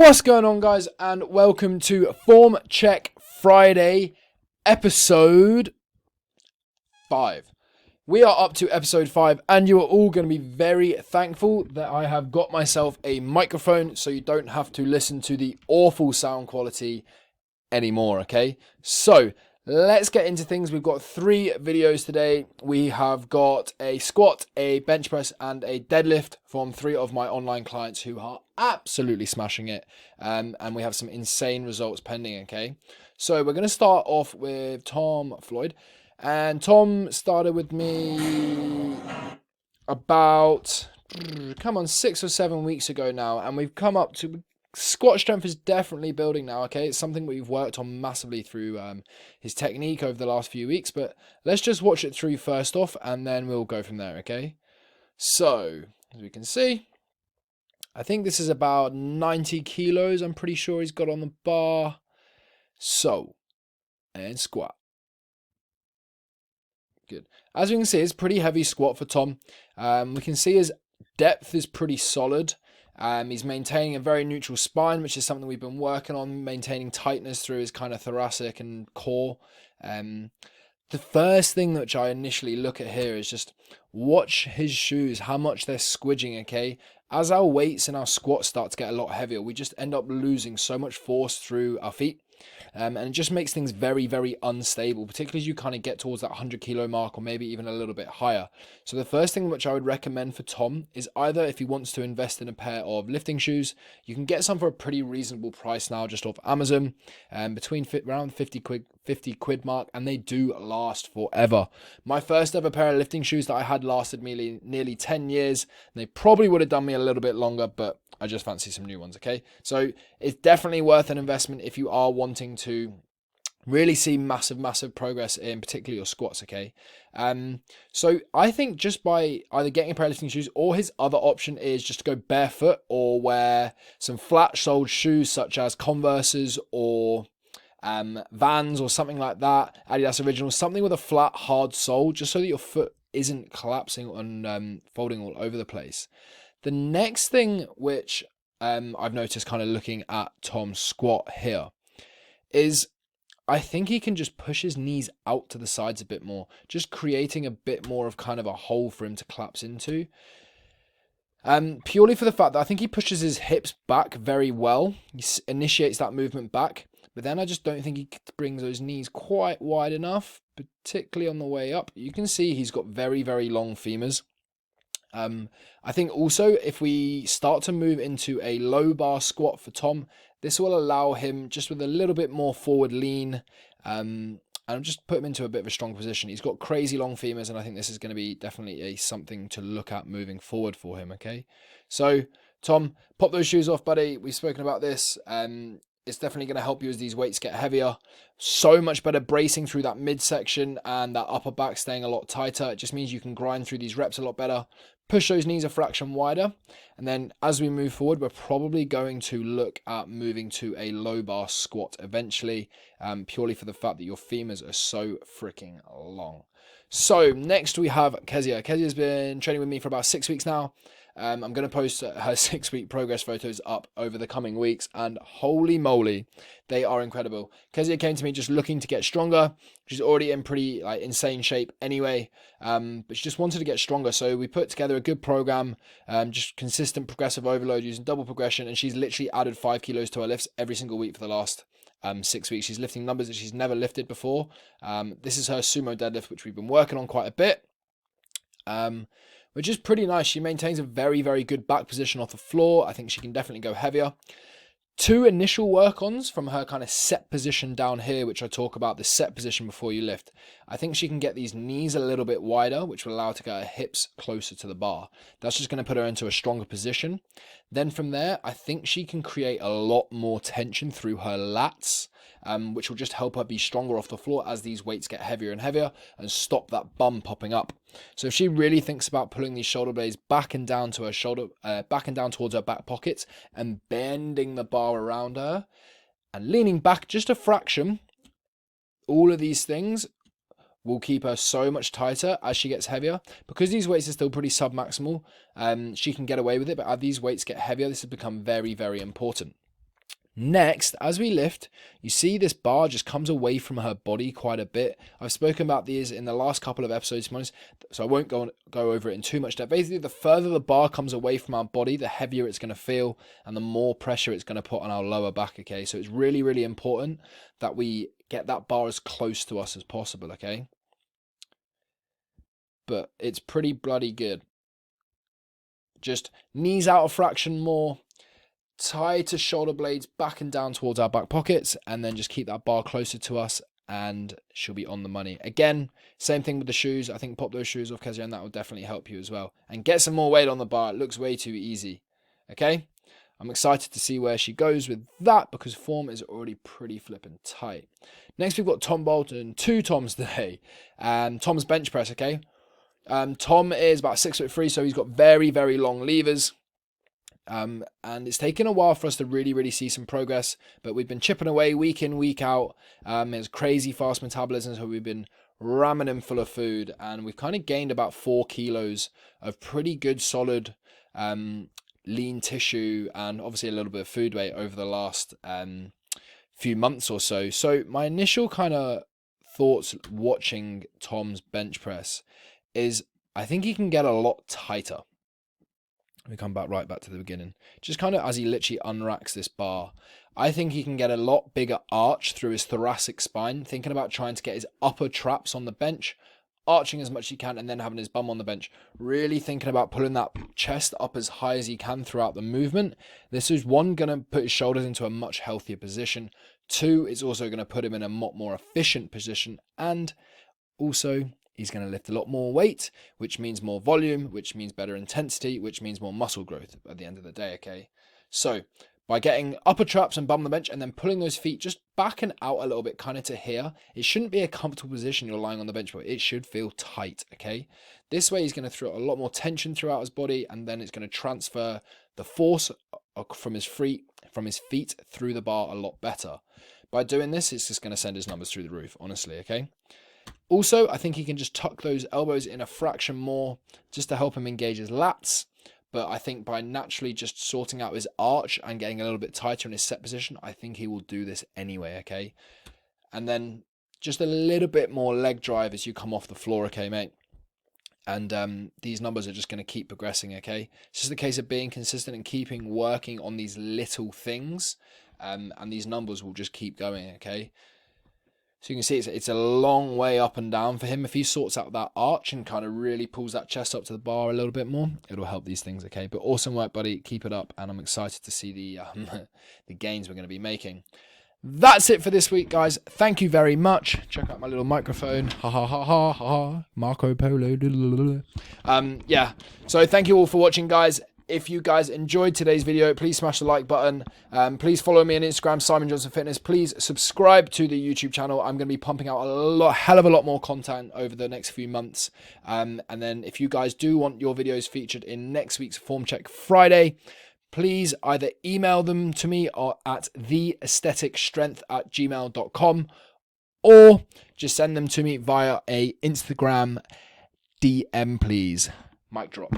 What's going on, guys, and welcome to Form Check Friday, episode 5. We are up to episode 5, and you are all going to be very thankful that I have got myself a microphone so you don't have to listen to the awful sound quality anymore, okay? So, let's get into things. We've got 3 videos today. We have got a squat, a bench press, and a deadlift from 3 of my online clients who are absolutely smashing it. And we have some insane results pending, okay? So we're going to start off with Floyd. And Tom started with me about, 6 or 7 weeks ago now. And we've come up to... Squat strength is definitely building now, okay? It's something we've worked on massively through his technique over the last few weeks, but let's just watch it through first off, and then we'll go from there, okay? So, as we can see, I think this is about 90 kilos, I'm pretty sure he's got on the bar. So, and squat. Good. As we can see, it's pretty heavy squat for Tom. We can see his depth is pretty solid. He's maintaining a very neutral spine, which is something we've been working on, maintaining tightness through his kind of thoracic and core. The first thing which I initially look at here is just watch his shoes, how much they're squidging, okay? As our weights and our squats start to get a lot heavier, we just end up losing so much force through our feet. And it just makes things very, very unstable, particularly as you kind of get towards that 100 kilo mark or maybe even a little bit higher. So the first thing which I would recommend for Tom is either if he wants to invest in a pair of lifting shoes, you can get some for a pretty reasonable price now just off Amazon, between around 50 quid mark, and they do last forever. My first ever pair of lifting shoes that I had lasted me nearly 10 years. They probably would have done me a little bit longer, but I just fancy some new ones, okay? So it's definitely worth an investment if you are wanting to really see massive progress in particularly your squats, okay? So I think just by either getting a pair of lifting shoes, or his other option is just to go barefoot or wear some flat-soled shoes such as Converses or Vans or something like that, Adidas Originals, something with a flat hard sole, just so that your foot isn't collapsing and folding all over the place. The next thing which I've noticed kind of looking at Tom's squat here is I think he can just push his knees out to the sides a bit more, just creating a bit more of kind of a hole for him to collapse into. Purely for the fact that I think he pushes his hips back very well. He initiates that movement back, but then I just don't think he brings those knees quite wide enough, particularly on the way up. You can see he's got very, very long femurs. I think also if we start to move into a low bar squat for Tom, this will allow him just with a little bit more forward lean, and just put him into a bit of a strong position. He's got crazy long femurs, and I think this is going to be definitely something to look at moving forward for him, okay? So, Tom, pop those shoes off, buddy. We've spoken about this. It's definitely going to help you as these weights get heavier. So much better bracing through that midsection and that upper back staying a lot tighter. It just means you can grind through these reps a lot better. Push those knees a fraction wider. And then as we move forward, we're probably going to look at moving to a low bar squat eventually, purely for the fact that your femurs are so freaking long. So next we have Kezia. Kezia's been training with me for about 6 weeks now. I'm going to post her 6-week progress photos up over the coming weeks, and holy moly, they are incredible. Kezia came to me just looking to get stronger. She's already in pretty insane shape anyway, but she just wanted to get stronger. So we put together a good program, just consistent progressive overload using double progression, and she's literally added 5 kilos to her lifts every single week for the last 6 weeks. She's lifting numbers that she's never lifted before. This is her sumo deadlift, which we've been working on quite a bit. Which is pretty nice. She maintains a very, very good back position off the floor. I think she can definitely go heavier. 2 initial work-ons from her kind of set position down here, which I talk about, the set position before you lift. I think she can get these knees a little bit wider, which will allow her to get her hips closer to the bar. That's just going to put her into a stronger position. Then from there, I think she can create a lot more tension through her lats, which will just help her be stronger off the floor as these weights get heavier and heavier and stop that bum popping up. So if she really thinks about pulling these shoulder blades back and down to her shoulder, back and down towards her back pockets and bending the bar around her and leaning back just a fraction, all of these things will keep her so much tighter as she gets heavier. Because these weights are still pretty submaximal, she can get away with it, but as these weights get heavier, this has become very, very important. Next, as we lift, you see this bar just comes away from her body quite a bit. I've spoken about these in the last couple of episodes, so I won't go over it in too much depth. Basically, the further the bar comes away from our body, the heavier it's going to feel and the more pressure it's going to put on our lower back, okay? So it's really, really important that we get that bar as close to us as possible, okay? But it's pretty bloody good. Just knees out a fraction more. Tie to shoulder blades back and down towards our back pockets, and then just keep that bar closer to us and she'll be on the money. Again, same thing with the shoes. I think pop those shoes off, Kezia, and that will definitely help you as well. And get some more weight on the bar. It looks way too easy. Okay? I'm excited to see where she goes with that because form is already pretty flippin' tight. Next, we've got Tom Bolton. 2 Toms today. Tom's bench press, okay? Tom is about 6'3", so he's got very, very long levers. And it's taken a while for us to really see some progress, but we've been chipping away week in, week out. It's crazy fast metabolism, so we've been ramming him full of food, and we've kind of gained about 4 kilos of pretty good solid lean tissue and obviously a little bit of food weight over the last few months or so. So my initial kind of thoughts watching Tom's bench press is I think he can get a lot tighter. We come right back to the beginning. Just kind of as he literally unracks this bar, I think he can get a lot bigger arch through his thoracic spine, thinking about trying to get his upper traps on the bench, arching as much as he can, and then having his bum on the bench. Really thinking about pulling that chest up as high as he can throughout the movement. This is, 1, going to put his shoulders into a much healthier position. 2, it's also going to put him in a lot more efficient position. And also, he's going to lift a lot more weight, which means more volume, which means better intensity, which means more muscle growth at the end of the day, okay? So by getting upper traps and bum on the bench and then pulling those feet just back and out a little bit kind of to here, it shouldn't be a comfortable position you're lying on the bench, but it should feel tight, okay? This way he's going to throw a lot more tension throughout his body, and then it's going to transfer the force from his feet through the bar a lot better. By doing this, it's just going to send his numbers through the roof, honestly, okay? Also, I think he can just tuck those elbows in a fraction more just to help him engage his lats. But I think by naturally just sorting out his arch and getting a little bit tighter in his set position, I think he will do this anyway, okay? And then just a little bit more leg drive as you come off the floor, okay, mate? And these numbers are just going to keep progressing, okay? It's just a case of being consistent and working on these little things. And these numbers will just keep going, okay? So you can see it's a long way up and down for him. If he sorts out that arch and kind of really pulls that chest up to the bar a little bit more, it'll help these things, okay? But awesome work, buddy. Keep it up, and I'm excited to see the gains we're going to be making. That's it for this week, guys. Thank you very much. Check out my little microphone. Ha ha ha ha ha. Marco Polo. Yeah. So thank you all for watching, guys. If you guys enjoyed today's video, please smash the like button. Please follow me on Instagram, Simon Johnson Fitness. Please subscribe to the YouTube channel. I'm going to be pumping out hell of a lot more content over the next few months. And then if you guys do want your videos featured in next week's Form Check Friday, please either email them to me or at theaestheticstrength@gmail.com, or just send them to me via a Instagram DM, please. Mic drop.